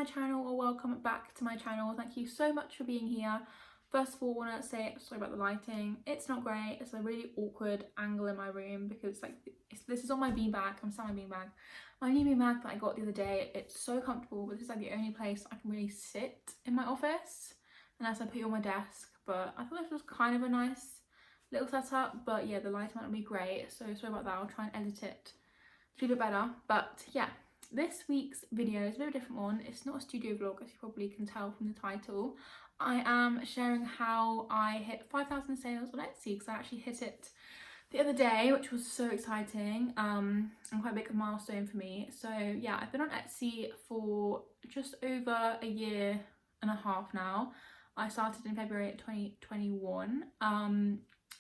my channel, or welcome back to my channel. Thank you so much for being here. First of all, I want to say sorry about the lighting. It's not great. It's a really awkward angle in my room because this is on my beanbag. I'm sat on my beanbag. My new beanbag that I got the other day, it's so comfortable, but this is like the only place I can really sit in my office unless I put it on my desk. But I thought this was kind of a nice little setup, but yeah, the lighting might not be great, so sorry about that. I'll try and edit it to be a bit better. But yeah, this week's video is a bit of a different one. It's not a studio vlog, as you probably can tell from the title. I am sharing how I hit 5,000 sales on Etsy, because I actually hit it the other day, which was so exciting and quite a big milestone for me. So yeah, I've been on Etsy for just over a year and a half now. I started in February 2021.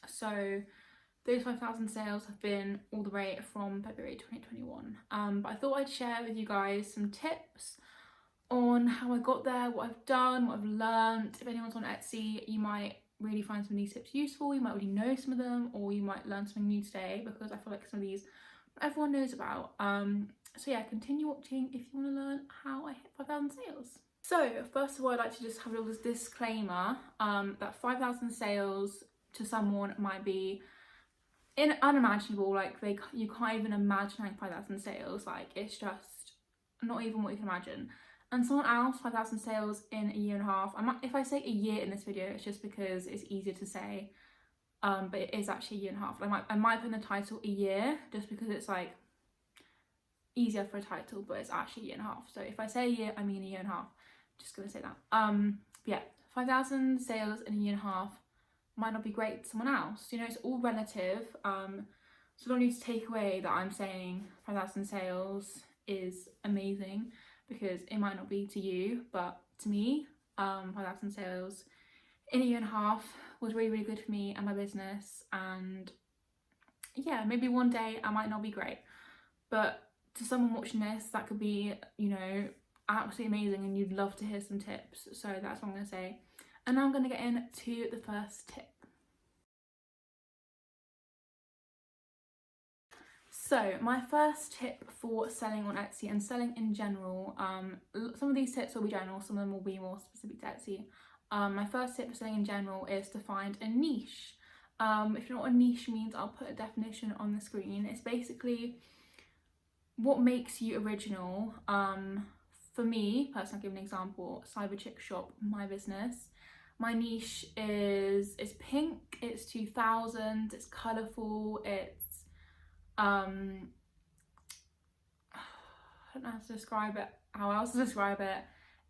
So those 5,000 sales have been all the way from February 2021. But I thought I'd share with you guys some tips on how I got there, what I've done, what I've learned. If anyone's on Etsy, you might really find some of these tips useful. You might already know some of them, or you might learn something new today, because I feel like some of these everyone knows about. So yeah, continue watching if you want to learn how I hit 5,000 sales. So first of all, I'd like to just have a little disclaimer that 5,000 sales to someone might be unimaginable. Like you can't even imagine having 5,000 sales. Like it's just not even what you can imagine. And someone else, 5,000 sales in a year and a half. If I say a year in this video, it's just because it's easier to say, but it is actually a year and a half. I might put in the title a year just because it's like easier for a title, but it's actually a year and a half. So if I say a year, I mean a year and a half. Just gonna say that. Yeah, 5,000 sales in a year and a half might not be great to someone else. You know, it's all relative. So don't need to take away that I'm saying 5,000 sales is amazing, because it might not be to you, but to me, 5,000 sales in a year and a half was really, really good for me and my business. And yeah, maybe one day I might not be great, but to someone watching this, that could be, you know, absolutely amazing, and you'd love to hear some tips. So that's what I'm going to say. And now I'm going to get into the first tip. So my first tip for selling on Etsy and selling in general, some of these tips will be general, some of them will be more specific to Etsy. My first tip for selling in general is to find a niche. If you know what a niche means, I'll put a definition on the screen. It's basically what makes you original. For me, personally, I'll give an example. Cyber Chick Shop, my business. My niche is pink, it's 2000, it's colourful, it's I don't know how to describe it, how else to describe it.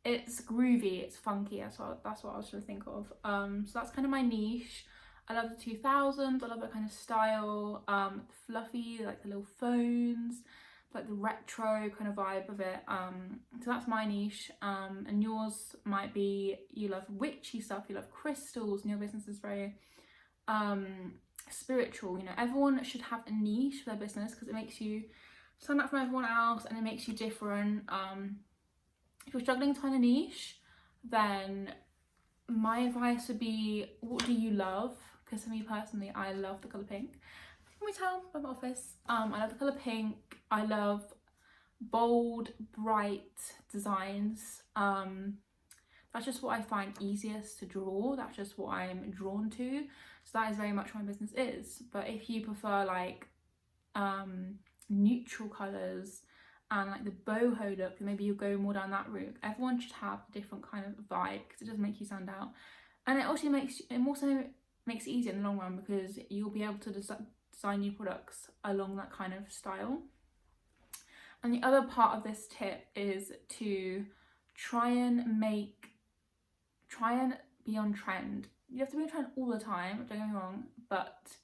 It's groovy, it's funky, that's what I was trying to think of. So that's kind of my niche. I love the 2000s, I love that kind of style, fluffy, like the little phones, like the retro kind of vibe of it. So that's my niche. And yours might be, you love witchy stuff, you love crystals, and your business is very spiritual. You know, everyone should have a niche for their business, because it makes you stand out from everyone else and it makes you different. If you're struggling to find a niche, then my advice would be, what do you love? Because for me personally, I love the colour pink. Can we tell by my office? I love the colour pink. I love bold, bright designs. That's just what I find easiest to draw. That's just what I'm drawn to. So that is very much what my business is. But if you prefer like neutral colours and like the boho look, then maybe you'll go more down that route. Everyone should have a different kind of vibe, because it does make you stand out. And it also makes it easier in the long run, because you'll be able to design new products along that kind of style. And the other part of this tip is to try and be on trend. You have to be on trend all the time, don't get me wrong, but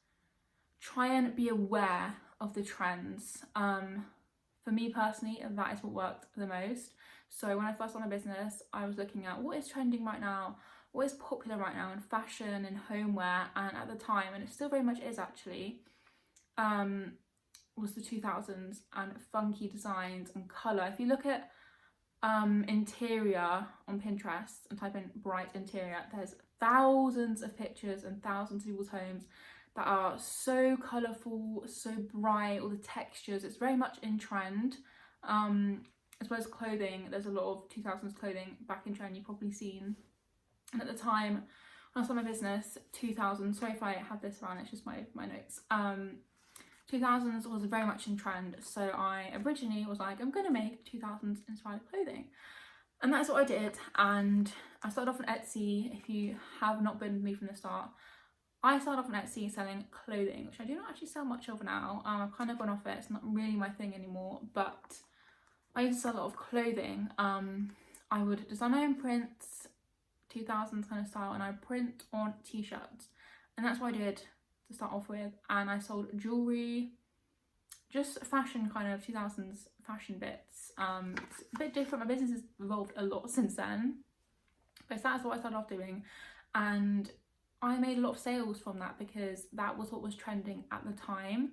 try and be aware of the trends. For me personally, that is what worked the most. So when I first started my business, I was looking at what is trending right now, what is popular right now in fashion and homeware, and at the time, and it still very much is actually, was the 2000s and funky designs and colour. If you look at interior on Pinterest and type in bright interior, there's thousands of pictures and thousands of people's homes that are so colourful, so bright, all the textures. It's very much in trend. as well as clothing, there's a lot of 2000s clothing back in trend, you've probably seen. And at the time when I started my business, 2000, sorry if I have this around, it's just my notes, 2000s was very much in trend, so I originally was like, I'm gonna make 2000s inspired clothing, and that's what I did. And I started off on Etsy. If you have not been with me from the start, I started off on Etsy selling clothing, which I do not actually sell much of now. I've kind of gone off it, it's not really my thing anymore, but I used to sell a lot of clothing. I would design my own prints, 2000s kind of style, and I print on t-shirts, and that's what I did to start off with. And I sold jewellery, just fashion, kind of 2000s fashion bits. It's a bit different, my business has evolved a lot since then, but that's what I started off doing, and I made a lot of sales from that because that was what was trending at the time.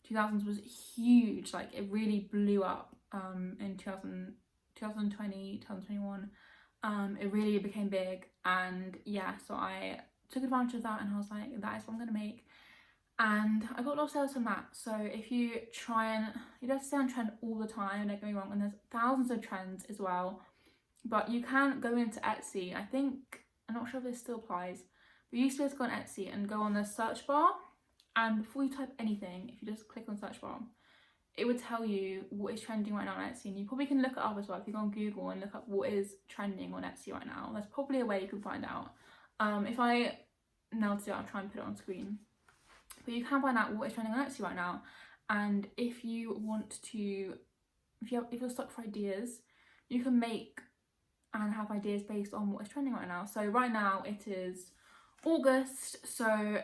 2000s was huge, like it really blew up in 2020, 2021. It really became big, and yeah, so I took advantage of that and I was like, that is what I'm gonna make. And I got a lot of sales from that. So if you try and, you don't have to stay on trend all the time, don't get me wrong, and there's thousands of trends as well, but you can go into Etsy. I think, I'm not sure if this still applies, but you used to be able to go on Etsy and go on the search bar, and before you type anything, if you just click on search bar, it would tell you what is trending right now on Etsy. And you probably can look it up as well. If you go on Google and look up what is trending on Etsy right now, there's probably a way you can find out. If I now do it, I'll try and put it on screen. But you can find out what is trending on Etsy right now. And if you want to, if you're stuck for ideas, you can make and have ideas based on what is trending right now. So right now it is August, so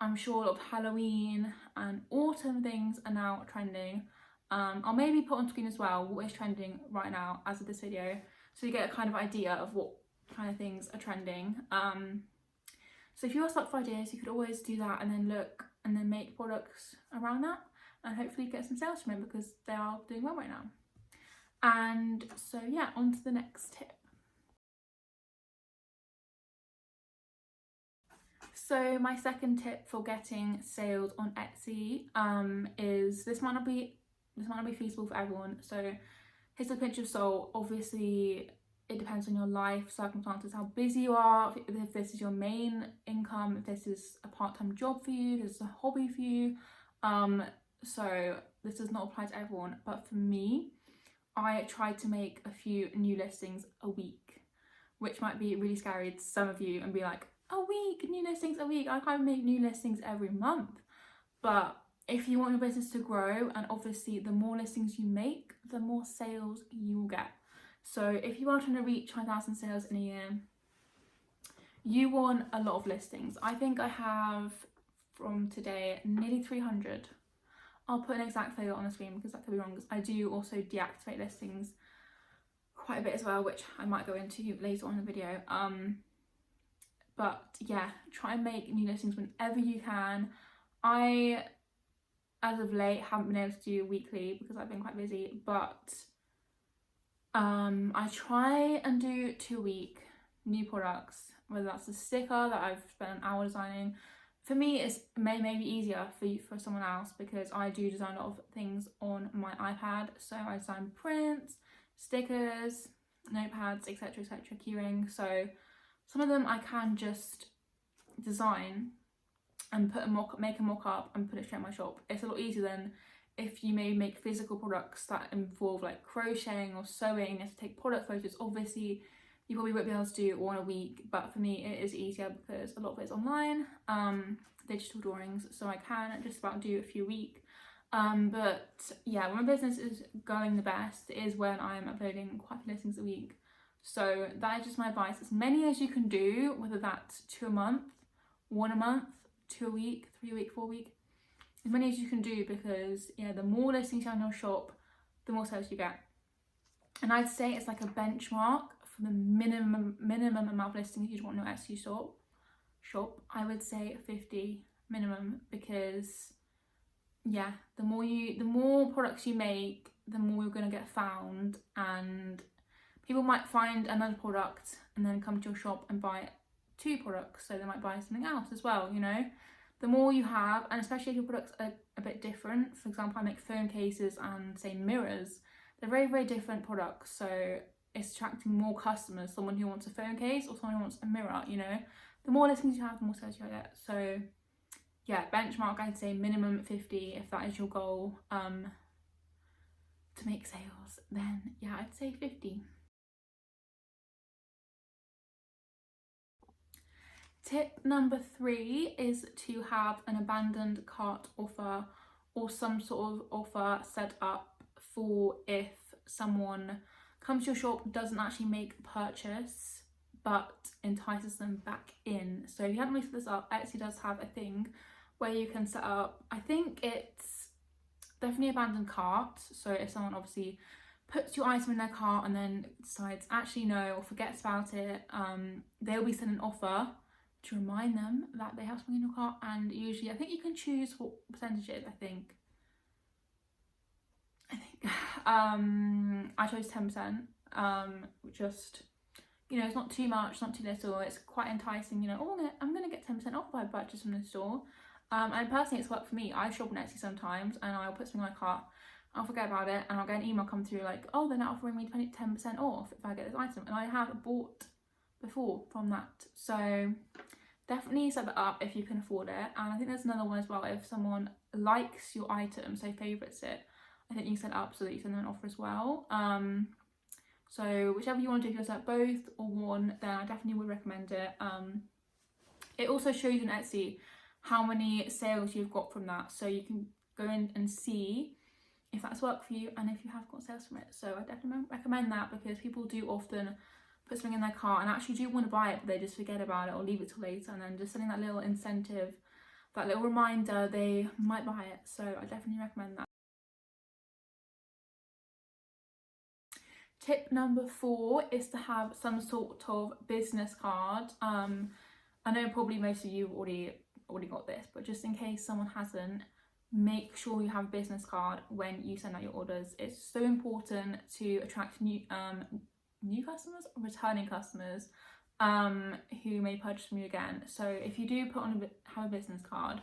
I'm sure a lot of Halloween and autumn things are now trending. I'll maybe put on screen as well what is trending right now as of this video, so you get a kind of idea of what kind of things are trending. So if you're stuck for ideas, you could always do that and then look and then make products around that, and hopefully get some sales from it because they are doing well right now. And so yeah, on to the next tip. So my second tip for getting sales on Etsy is, this might not be feasible for everyone, so here's a pinch of salt. Obviously it depends on your life circumstances, how busy you are, if this is your main income, if this is a part-time job for you, if this is a hobby for you. So this does not apply to everyone, but for me, I try to make a few new listings a week, which might be really scary to some of you and be like, a week, new listings a week, I can't make new listings every month. But if you want your business to grow, and obviously the more listings you make, the more sales you will get. So if you are trying to reach 5,000 sales in a year, you want a lot of listings. I think I have, from today, nearly 300. I'll put an exact figure on the screen because that could be wrong, because I do also deactivate listings quite a bit as well, which I might go into later on in the video. But yeah, try and make new listings whenever you can. I, as of late, haven't been able to do weekly because I've been quite busy, but I try and do 2 a week new products, whether that's a sticker that I've spent an hour designing. For me, it's maybe easier for someone else because I do design a lot of things on my iPad. So I design prints, stickers, notepads, etc, keyrings. So some of them I can just design and make a mock-up and put it straight in my shop. It's a lot easier than if you maybe make physical products that involve like crocheting or sewing. You have to take product photos. Obviously you probably won't be able to do one a week, but for me it is easier because a lot of it is online, digital drawings, so I can just about do a few a week. But yeah, when my business is going the best is when I'm uploading quite a few listings a week. So that is just my advice, as many as you can do, whether that's 2 a month, 1 a month, 2 a week, 3 a week, 4 a week, as many as you can do, because yeah, the more listings you have in your shop, the more sales you get. And I'd say it's like a benchmark for the minimum amount of listings you'd want in your Etsy shop. I would say 50 minimum, because yeah, the more products you make, the more you're gonna get found, and people might find another product and then come to your shop and buy 2 products, so they might buy something else as well, you know. The more you have, and especially if your products are a bit different, for example, I make phone cases and say mirrors, they're very, very different products. So it's attracting more customers, someone who wants a phone case or someone who wants a mirror, you know. The more listings you have, the more sales you get. So yeah, benchmark, I'd say minimum 50 if that is your goal to make sales. Then yeah, I'd say 50. Tip number 3 is to have an abandoned cart offer or some sort of offer set up for if someone comes to your shop, doesn't actually make a purchase, but entices them back in. So if you haven't really set this up, Etsy does have a thing where you can set up, I think it's definitely abandoned cart. So if someone obviously puts your item in their cart and then decides actually no, or forgets about it, they'll be sent an offer to remind them that they have something in your cart. And usually I think you can choose what percentage it is. I think I chose 10%. Just, you know, it's not too much, not too little. It's quite enticing, you know. Oh, I'm gonna get 10% off if I purchase from the store. And personally, it's worked for me. I shop on Etsy sometimes, and I'll put something in my cart, I'll forget about it, and I'll get an email come through like, oh, they're now offering me 10% off if I get this item. And I have bought before from that. So definitely set that up if you can afford it. And I think there's another one as well. If someone likes your item, so favourites it, I think you can set it up so that you send them an offer as well. So whichever you want to do, if you want to set both or one, then I definitely would recommend it. It also shows you on Etsy how many sales you've got from that, so you can go in and see if that's worked for you and if you have got sales from it. So I definitely recommend that, because people do often put something in their cart and actually do want to buy it, but they just forget about it or leave it till later, and then just sending that little incentive, that little reminder, they might buy it. So I definitely recommend that. Tip number 4 is to have some sort of business card. I know probably most of you already got this, but just in case someone hasn't, make sure you have a business card when you send out your orders. It's so important to attract new customers, returning customers, who may purchase from you again. So if you do have a business card,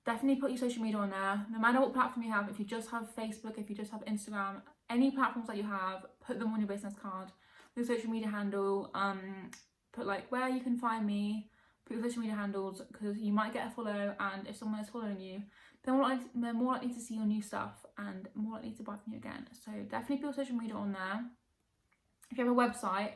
definitely put your social media on there, no matter what platform you have. If you just have Facebook, if you just have Instagram, any platforms that you have, put them on your business card. Your social media handle, put like where you can find me, put your social media handles, because you might get a follow, and if someone is following you, they're more likely to see your new stuff and more likely to buy from you again. So definitely put your social media on there. If you have a website,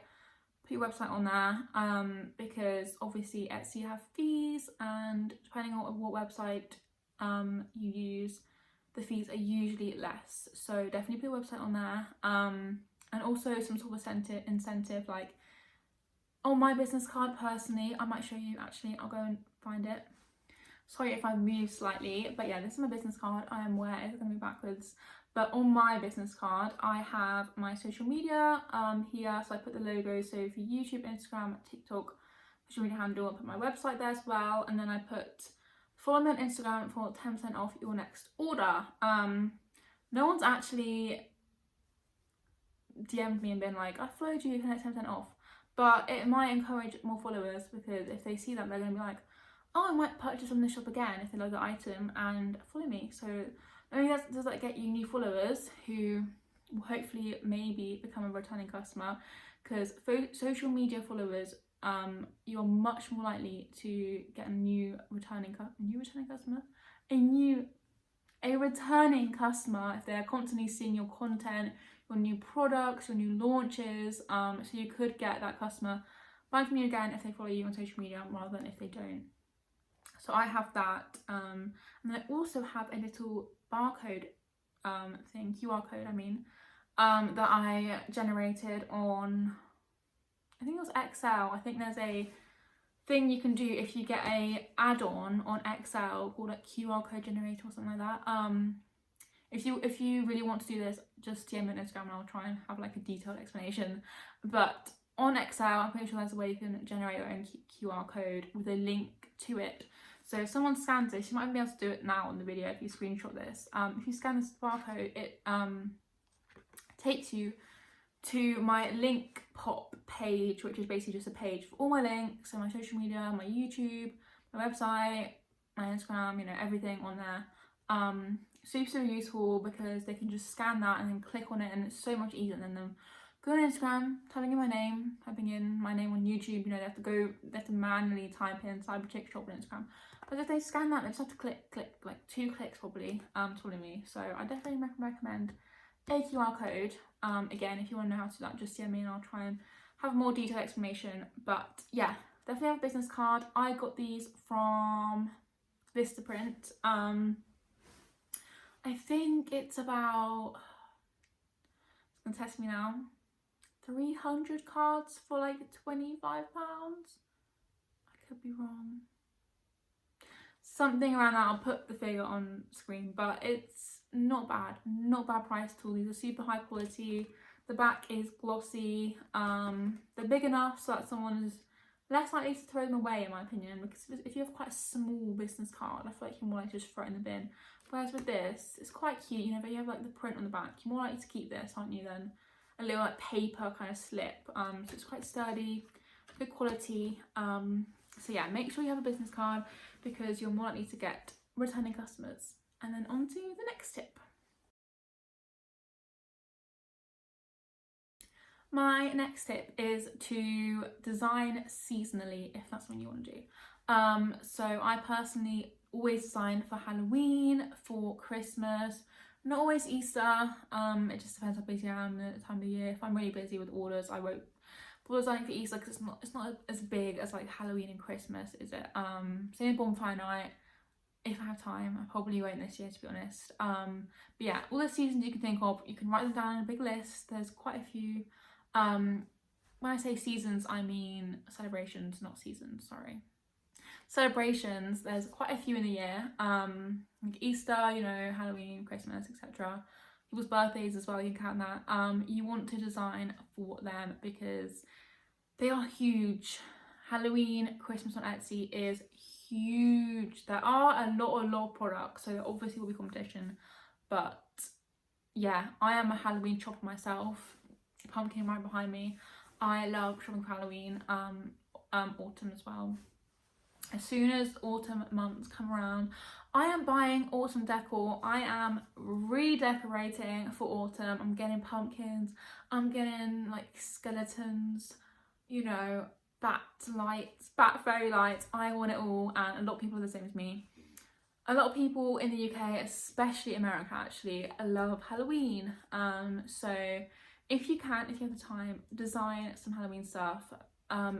put your website on there, because obviously Etsy have fees, and depending on what website you use, the fees are usually less. So definitely put your website on there, and also some sort of incentive, like on my business card personally, I might show you, actually I'll go and find it. Sorry if I move slightly, but yeah, this is my business card. I am aware it's going to be backwards, but on my business card I have my social media here. So I put the logo, so for YouTube, Instagram, TikTok, social media handle, I put my website there as well, and then I put follow me on Instagram for 10% off your next order. No one's actually DM'd me and been like, I followed you, can I get 10% off? But it might encourage more followers, because if they see that, they're going to be like, oh, I might purchase from this shop again if they love the item and follow me. So not only does that get you new followers who will hopefully maybe become a returning customer, because social media followers, you're much more likely to get a returning customer if they're constantly seeing your content, your new products, your new launches. So you could get that customer buying from you again if they follow you on social media rather than if they don't. So I have that, and I also have a little barcode thing, QR code I mean, that I generated on, I think it was Excel. I think there's a thing you can do if you get a add-on on Excel called like QR code generator or something like that. If you really want to do this, just DM me on Instagram and I'll try and have like a detailed explanation. But on Excel, I'm pretty sure there's a way you can generate your own QR code with a link to it. So if someone scans this, you might be able to do it now on the video if you screenshot this. If you scan this barcode, it takes you to my link pop page, which is basically just a page for all my links, so my social media, my YouTube, my website, my Instagram, you know, everything on there. Super useful because they can just scan that and then click on it, and it's so much easier than them going on Instagram, typing in my name on YouTube. You know, they have to manually type in Cyber Chick Shop on Instagram. But if they scan that, they just have to click like 2 clicks probably to follow me. So I definitely recommend a QR code. Again, if you want to know how to do that, just DM me and I'll try and have a more detailed explanation. But yeah, definitely have a business card. I got these from Vistaprint. I think it's about, it's gonna test me now, 300 cards for like £25. I could be wrong. Something around that. I'll put the figure on screen, but it's not bad price at all. These are super high quality. The back is glossy. They're big enough so that someone is less likely to throw them away, in my opinion, because if you have quite a small business card, I feel like you're more likely to just throw it in the bin. Whereas with this, it's quite cute, you know, but you have like the print on the back, you're more likely to keep this, aren't you, than a little like paper kind of slip. So it's quite sturdy, good quality. So yeah, make sure you have a business card because you're more likely to get returning customers. And then on to the next tip. My next tip is to design seasonally, if that's what you want to do. So I personally always design for Halloween, for Christmas, not always Easter. It just depends how busy I am at the time of the year. If I'm really busy with orders, I won't bother designing for Easter because it's not as big as like Halloween and Christmas, is it? Same with bonfire night. If I have time, I probably won't this year, to be honest. But yeah, all the seasons you can think of, you can write them down in a big list. There's quite a few. When I say seasons, I mean celebrations, not seasons, sorry. Celebrations, there's quite a few in the year. Like Easter, you know, Halloween, Christmas, etc. People's birthdays as well, you can count that. You want to design for them because they are huge. Halloween, Christmas on Etsy is huge. There are a lot of products, so there obviously will be competition, but yeah, I am a Halloween shopper myself. Pumpkin right behind me. I love shopping for Halloween, autumn as well. As soon as autumn months come around, I am buying autumn decor. I am redecorating for autumn. I'm getting pumpkins, I'm getting like skeletons, you know, bat lights, bat fairy lights. I want it all, and a lot of people are the same as me. A lot of people in the UK, especially America actually, love Halloween. So if you have the time, design some Halloween stuff.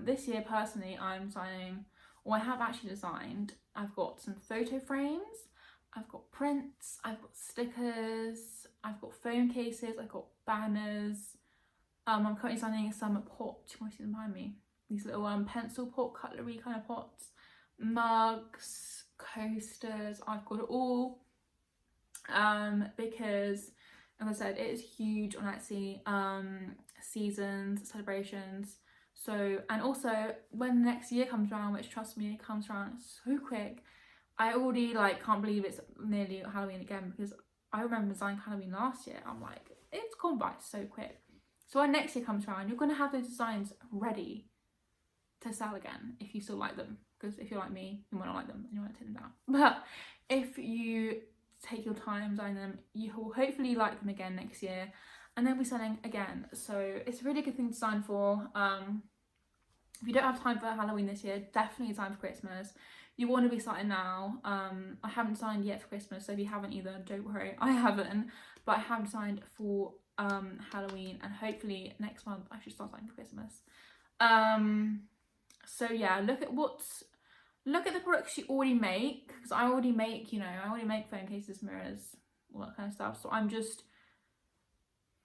This year personally, I'm designing, or I have actually designed, I've got some photo frames, I've got prints, I've got stickers, I've got phone cases, I've got banners. I'm currently designing some pots. You want to see them behind me? These little pencil pot, cutlery kind of pots, mugs, coasters. I've got it all because, as I said, it is huge on Etsy. Seasons, celebrations. So, and also when the next year comes around, which trust me, it comes around so quick, I already like can't believe it's nearly Halloween again, because I remember designing Halloween last year. I'm like, it's gone by so quick. So when next year comes around, you're going to have those designs ready to sell again if you still like them, because if you're like me, you might not like them and you want to take them down. But if you take your time designing them, you will hopefully like them again next year, and they'll be selling again. So it's a really good thing to design for. If you don't have time for Halloween this year, definitely time for Christmas. You want to be starting now. I haven't designed yet for Christmas, so if you haven't either, don't worry, I haven't, but I have designed for Halloween, and hopefully next month I should start designing for Christmas. So yeah, look at the products you already make, because I already make, I already make phone cases, mirrors, all that kind of stuff. So I'm just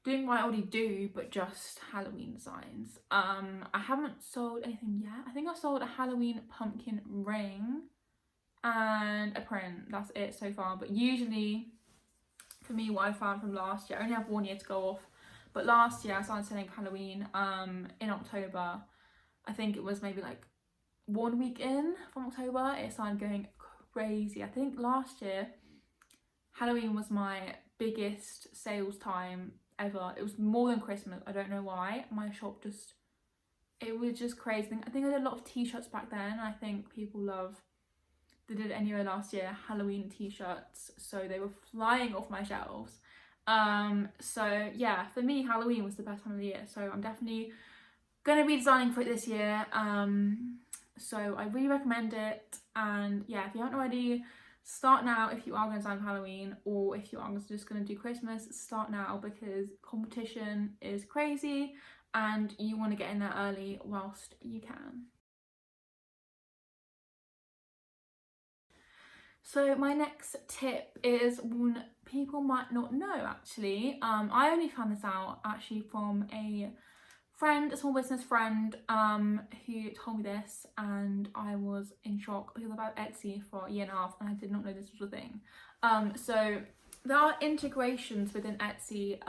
doing what I already do, but just Halloween designs. I haven't sold anything yet. I think I sold a Halloween pumpkin ring and a print. That's it so far. But usually, for me, what I found from last year, I only have 1 year to go off, but last year I started selling Halloween in October. I think it was maybe like 1 week in from October, it started going crazy. I think last year Halloween was my biggest sales time ever. It was more than Christmas. I don't know why. My shop it was just crazy. I think I did a lot of t-shirts back then. I think people love they did it anyway last year, Halloween t-shirts, so they were flying off my shelves. So yeah, for me Halloween was the best time of the year, so I'm definitely gonna be designing for it this year. So I really recommend it, and yeah, if you haven't already, start now if you are going to design for Halloween, or if you are just going to do Christmas, start now because competition is crazy and you want to get in there early whilst you can. So my next tip is one people might not know actually. I only found this out actually from a friend, a small business friend, who told me this, and I was in shock because I've had Etsy for a year and a half and I did not know this was a thing. So there are integrations within Etsy.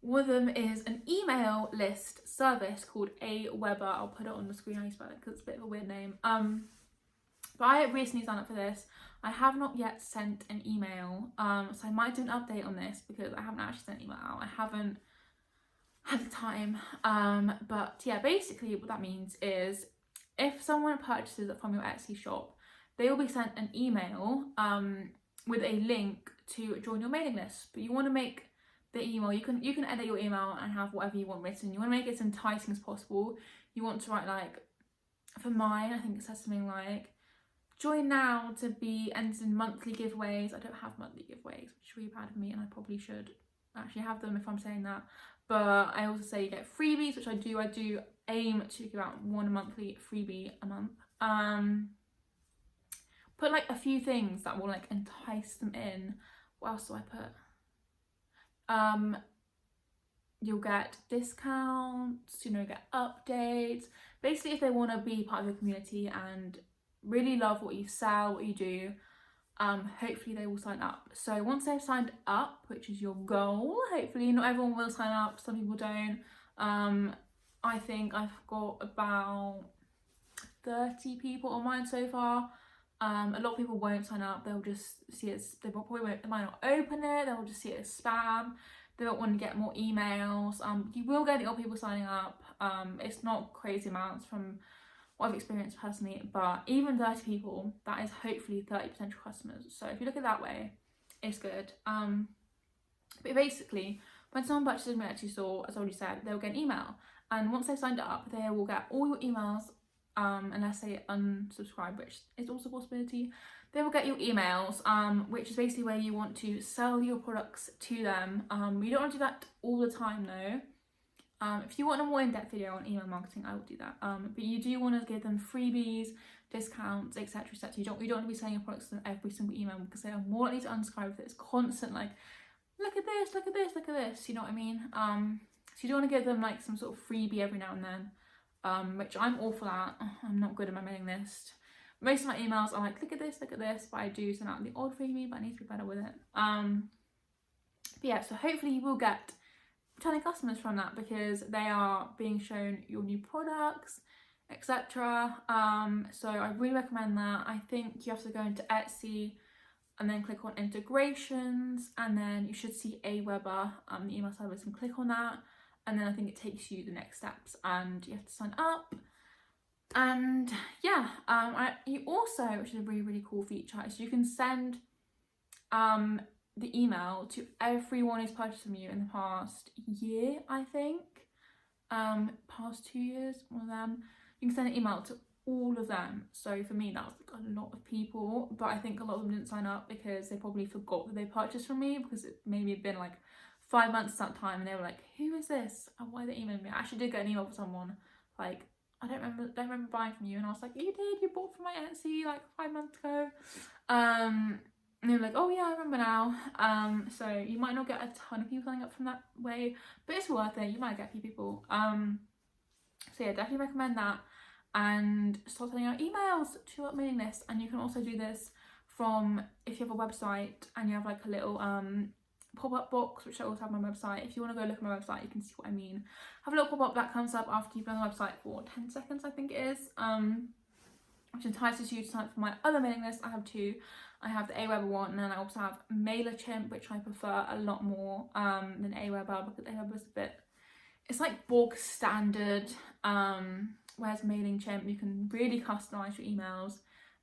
One of them is an email list service called Aweber. I'll put it on the screen how you spell it because it's a bit of a weird name. But I recently signed up for this. I have not yet sent an email, so I might do an update on this because I haven't actually sent an email out. I haven't had the time. But yeah, basically what that means is if someone purchases it from your Etsy shop, they will be sent an email with a link to join your mailing list. But you want to make the email, you can edit your email and have whatever you want written. You want to make it as enticing as possible. You want to write, like, for mine, I think it says something like, join now to be entered in monthly giveaways. I don't have monthly giveaways, which is really bad of me, and I probably should actually have them if I'm saying that. But I also say you get freebies, which I do. I do aim to give out one monthly freebie a month. Put like a few things that will like entice them in. What else do I put? You'll get discounts, you know, get updates. Basically, if they want to be part of your community and really love what you sell, what you do, hopefully they will sign up. So once they've signed up, which is your goal, hopefully not everyone will sign up, some people don't. I think I've got about 30 people on mine so far. A lot of people won't sign up. They'll just see it, they might not open it, they'll just see it as spam. They don't want to get more emails. You will get the old people signing up. It's not crazy amounts from what I've experienced personally, but even 30 people, that is hopefully 30 potential customers. So if you look at it that way, it's good. But basically, when someone purchases from your Etsy store, as I already said, they'll get an email. And once they've signed up, they will get all your emails, unless they unsubscribe, which is also a possibility. They will get your emails, which is basically where you want to sell your products to them. You don't want to do that all the time though. If you want a more in-depth video on email marketing, I will do that. But you do want to give them freebies, discounts, etc, etc. You don't want to be selling your products to them every single email because they are more likely to unsubscribe if it's constant, like, look at this, look at this, look at this, you know what I mean? So you don't want to give them like some sort of freebie every now and then, which I'm awful at. I'm not good at my mailing list. Most of my emails are like, look at this, but I do send out the odd freebie, but I need to be better with it. But yeah, so hopefully you will get returning customers from that because they are being shown your new products, etc. So I really recommend that. I think you have to go into Etsy and then click on integrations, and then you should see Aweber, the email service, and click on that, and then I think it takes you the next steps and you have to sign up. And yeah, you also, which is a really, really cool feature, is you can send the email to everyone who's purchased from you in the past year, I think, past 2 years, one of them. You can send an email to all of them. So for me, that was like a lot of people, but I think a lot of them didn't sign up because they probably forgot that they purchased from me, because it maybe had been like 5 months at that time and they were like, who is this and why are they emailing me? I actually did get an email from someone like, I don't remember buying from you, and I was like, you did, you bought from my Etsy like 5 months ago. And they were like, oh yeah, I remember now. So you might not get a ton of people signing up from that way, but it's worth it. You might get a few people. So yeah, definitely recommend that, and start sending out emails to your mailing list. And you can also do this from, if you have a website and you have like a little pop-up box, which I also have on my website. If you want to go look at my website, you can see what I mean. Have a little pop-up that comes up after you've been on the website for 10 seconds, I think it is, which entices you to sign up for my other mailing list. I have two. I have the Aweber one, and then I also have MailerChimp, which I prefer a lot more than Aweber, because Aweber is a bit, it's like bog standard, whereas MailingChimp, you can really customize your emails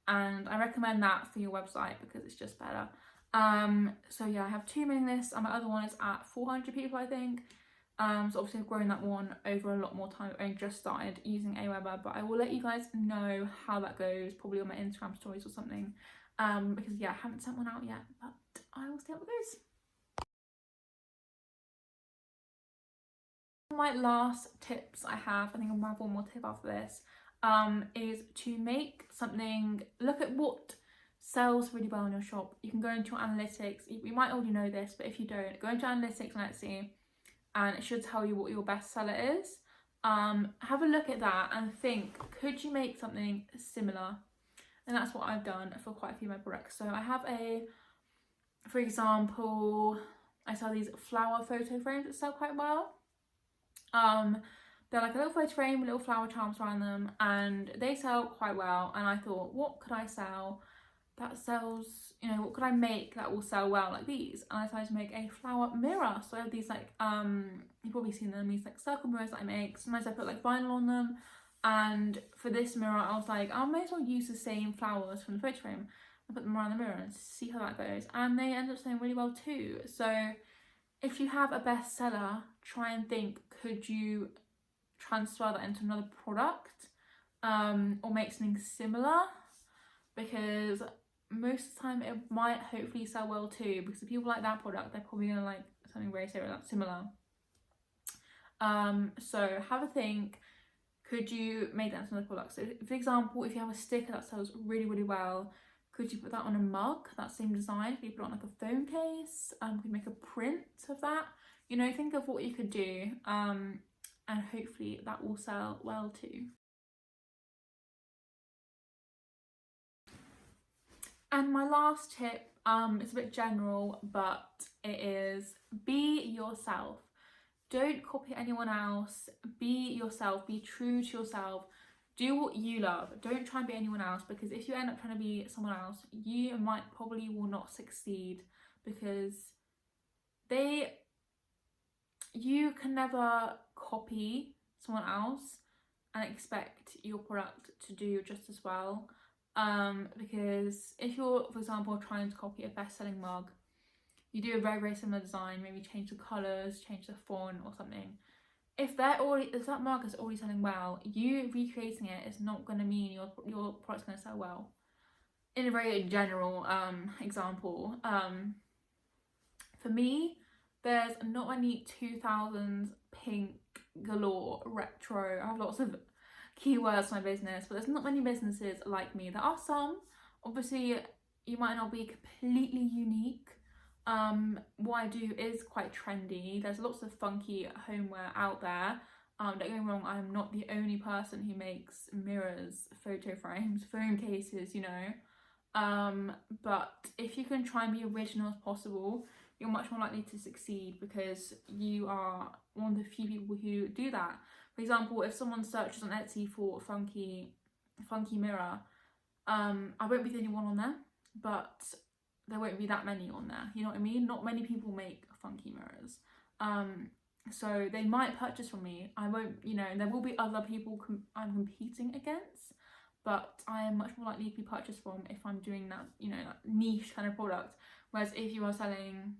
and I recommend that for your website because it's just better. So yeah, I have 2 mailing lists, and my other one is at 400 people, I think. So obviously I've grown that one over a lot more time. I just started using Aweber, but I will let you guys know how that goes, probably on my Instagram stories or something. Because yeah, I haven't sent one out yet, but I will see how it goes. My last tips I have, I think I'll have one more tip after this, is to make something, look at what sells really well in your shop. You can go into your analytics, you might already know this, but if you don't, go into analytics on Etsy and it should tell you what your best seller is. Have a look at that and think, could you make something similar? And that's what I've done for quite a few of my products. So I have for example, I sell these flower photo frames that sell quite well. They're like a little photo frame with little flower charms around them, and they sell quite well. And I thought, what could I sell that sells, you know, what could I make that will sell well like these? And I decided to make a flower mirror. So I have these like you've probably seen them, these like circle mirrors that I make. Sometimes I put like vinyl on them, and for this mirror I was like, I may as well use the same flowers from the photo frame and put them around the mirror and see how that goes. And they end up selling really well too. So if you have a bestseller, try and think, could you transfer that into another product, or make something similar? Because most of the time it might hopefully sell well too, because if people like that product, they're probably gonna like something very similar. So have a think, could you make that into another product? So for example, if you have a sticker that sells really, really well, could you put that on a mug, that same design? Could you put it on like a phone case? Could you make a print of that? You know, think of what you could do, and hopefully that will sell well too. And my last tip, it's a bit general, but it is be yourself. Don't copy anyone else. Be yourself. Be true to yourself. Do what you love. Don't try and be anyone else, because if you end up trying to be someone else, you probably will not succeed, because you can never copy someone else and expect your product to do just as well. Because if you're, for example, trying to copy a best-selling mug, you do a very, very similar design, maybe change the colours, change the font or something. If that mug is already selling well, you recreating it is not going to mean your product's going to sell well. In a very general example, for me, there's not many 2000s pink galore retro. I have lots of keywords for my business, but there's not many businesses like me. There are some. Obviously, you might not be completely unique. What I do is quite trendy. There's lots of funky homeware out there. Don't get me wrong, I'm not the only person who makes mirrors, photo frames, phone cases, you know. But if you can try and be original as possible, you're much more likely to succeed, because you are one of the few people who do that. For example, if someone searches on Etsy for funky mirror, I won't be the only one on there, but there won't be that many on there, you know what I mean? Not many people make funky mirrors. So they might purchase from me. I won't, you know, there will be other people I'm competing against, but I am much more likely to be purchased from if I'm doing that, you know, that niche kind of product. Whereas if you are selling,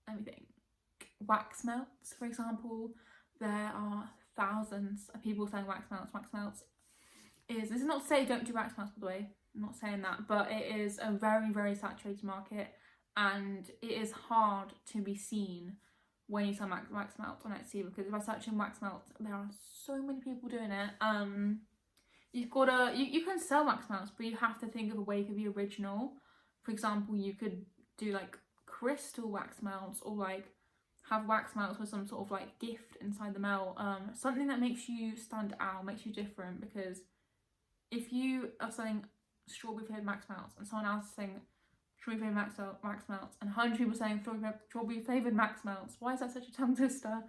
let me think, wax melts, for example, there are thousands of people selling wax melts. Wax melts this is not to say don't do wax melts, by the way, I'm not saying that, but it is a very, very saturated market, and it is hard to be seen when you sell wax melts on Etsy, because if I search in wax melts, there are so many people doing it. You've got you can sell wax melts, but you have to think of a way you could be original. For example, you could do like crystal wax melts, or like have wax melts with some sort of like gift inside the melt, something that makes you stand out, makes you different. Because if you are selling strawberry flavoured wax melts and someone else is saying strawberry flavoured wax melts, and 100 people saying strawberry flavoured wax melts, why is that such a tongue twister?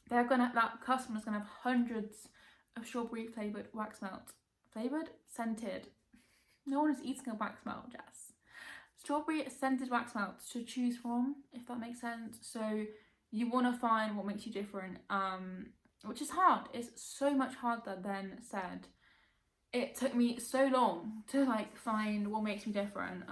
That customer's gonna have hundreds of strawberry flavoured wax melts. Flavoured? Scented. No one is eating a wax melt, Jess. Strawberry scented wax melts to choose from, if that makes sense. So you want to find what makes you different, which is hard. It's so much harder than said. it took me so long to like find what makes me different,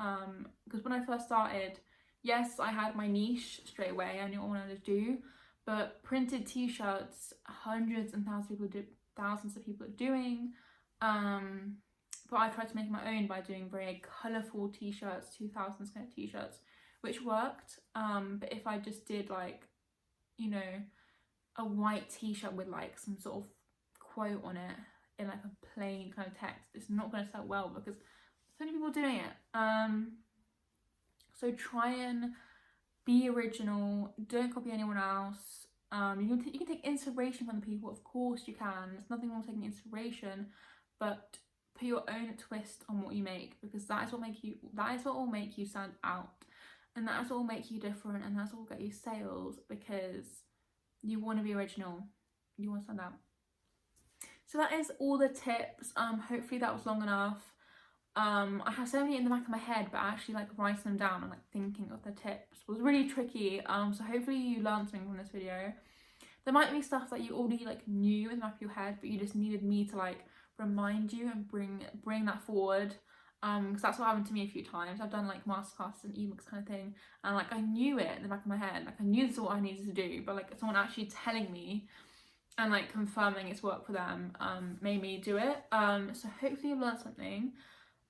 because when I first started, yes, I had my niche straight away. I knew what I wanted to do, but printed t-shirts, hundreds and thousands of people are doing. But I tried to make my own by doing very colourful t-shirts, 2000s kind of t-shirts, which worked. But if I just did like, you know, a white t-shirt with like some sort of quote on it in like a plain kind of text, it's not going to sell well because so many people doing it. So try and be original, don't copy anyone else. You can take inspiration from the people, of course you can. There's nothing wrong with taking inspiration, but put your own twist on what you make, because that is what will make you stand out, and that is what will make you different, and that's what will get you sales, because you want to be original, you want to stand out. So that is all the tips. Hopefully that was long enough. I have so many in the back of my head, but actually like writing them down and like thinking of the tips was really tricky. So hopefully you learned something from this video. There might be stuff that you already like knew in the back of your head, but you just needed me to like remind you and bring that forward. Because that's what happened to me a few times. I've done like masterclasses and ebooks kind of thing, and like I knew it in the back of my head, like I knew this is what I needed to do, but like someone actually telling me and like confirming it's worked for them made me do it. So hopefully you've learned something.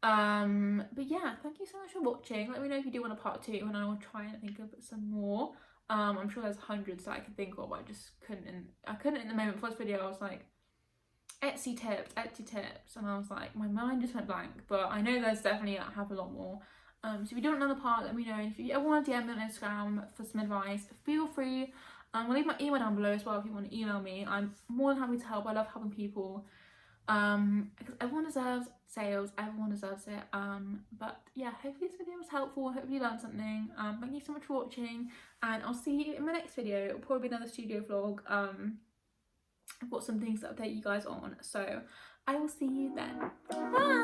But yeah, thank you so much for watching. Let me know if you do want a part 2, and I will try and think of some more. I'm sure there's hundreds that I could think of, but I just couldn't. I couldn't in the moment. For this video, I was like, Etsy tips, and I was like, my mind just went blank. But I know there's definitely, I have a lot more. So if you do want another part, let me know. And if you ever want to DM me on Instagram for some advice, feel free. I'll leave my email down below as well if you want to email me. I'm more than happy to help. I love helping people. Because everyone deserves sales, everyone deserves it. But yeah, hopefully this video was helpful, hopefully you learned something. Thank you so much for watching, and I'll see you in my next video. It'll probably be another studio vlog. I've got some things to update you guys on, so I will see you then. Bye.